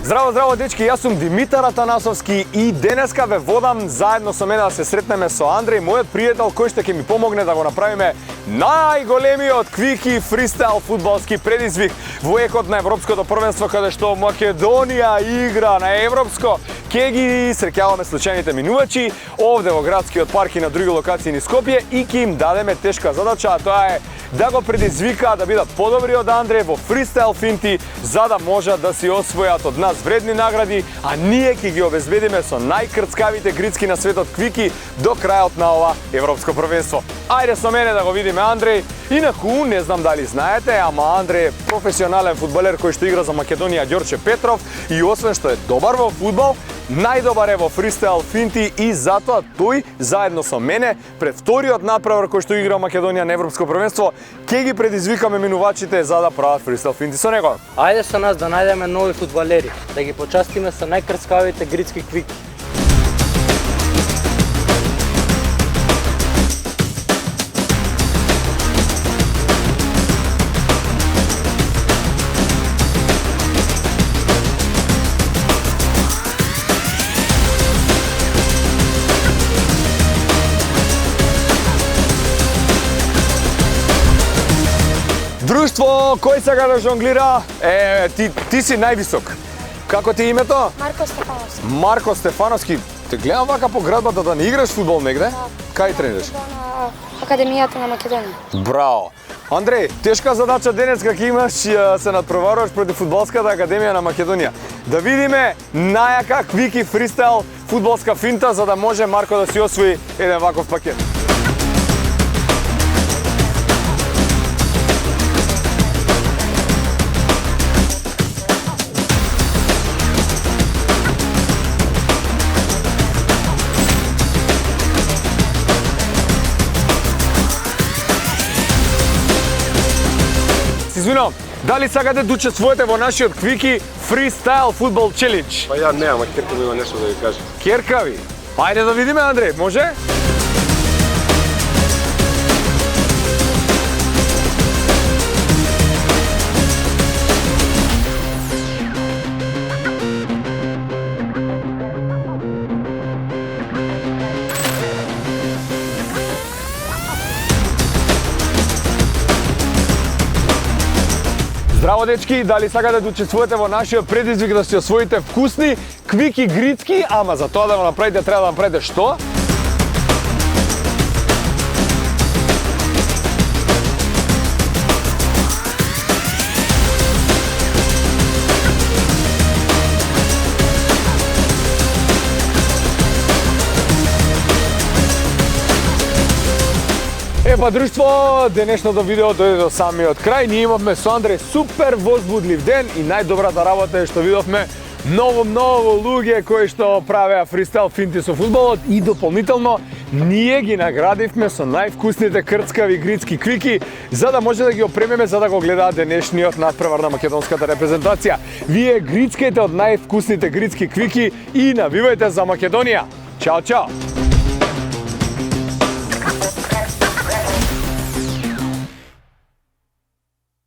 Здраво, здраво, дечки, јас сум Димитар Атанасовски и денеска ве водам заедно со мене да се сретнеме со Андреј, мојот пријател кој што ќе ми помогне да го направиме најголемиот квики фристайл фудбалски предизвик во екот на Европското првенство, каде што Македонија игра на европско. Ке ги среќаваме случајните минувачи овде во градскиот парк и на други локации низ Скопје и ќе им дадеме тешка задача, а тоа е да го предизвикаат да бидат подобри од Андреј во фристайл финти, за да можат да си освојат од нас вредни награди, а ние ќе ги обезбедиме со најкрцкавите грицки на светот квики до крајот на ова европско првенство. Ајде со мене да го видиме Андреј. Инаку, не знам дали знаете, ама Андреј е професионален фудбалер кој што игра за Македонија Ѓорче Петров и освен што е добар во фудбал, најдобар е во фристайл финти и затоа тој заедно со мене пред вториот натпревар кој што игра Македонија на европско првенство ќе ги предизвикаме минувачите за да прават фристайл финти со него. Ајде со нас да најдеме нови фудбалери, да ги почастиме со најкрцкавите грицки квики. Друштво, кој сега да жонглира? Ти си највисок. Како ти е името? Марко Стефановски. Марко Стефановски. Те гледам вака по градбата да не играш фудбал негде? Да. Кај тренираш? На Академијата на Македонија. Браво! Андреј, тешка задача денес како имаш се надпреваруваш против фудбалската академија на Македонија. Да видиме најака квики фристайл фудбалска финта за да може Марко да си освои еден ваков пакет. Извинувам, дали сакате да учествувате во нашиот квики фристайл фудбал челендж? Па ја немам, Керка ми има нешто да ви каже. Керка ви? Ајде да видиме, Андреј, може? Здраво, дечки, дали сакате да учествувате во нашиот предизвик да си освоите вкусни квики грицки, ама за тоа да го направите треба да направите што? Епа, друштво, денешното видео дојде до самиот крај. Ние имавме со Андреј супер возбудлив ден и најдобрата работа е што видовме многу луѓе кои што правеа фристайл финти со фудбалот и дополнително ние ги наградивме со највкусните крцкави грицки квики за да може да ги опремеме за да го гледаат денешниот натпревар на македонската репрезентација. Вие грицкете од највкусните грицки квики и навивајте за Македонија. Чао, чао!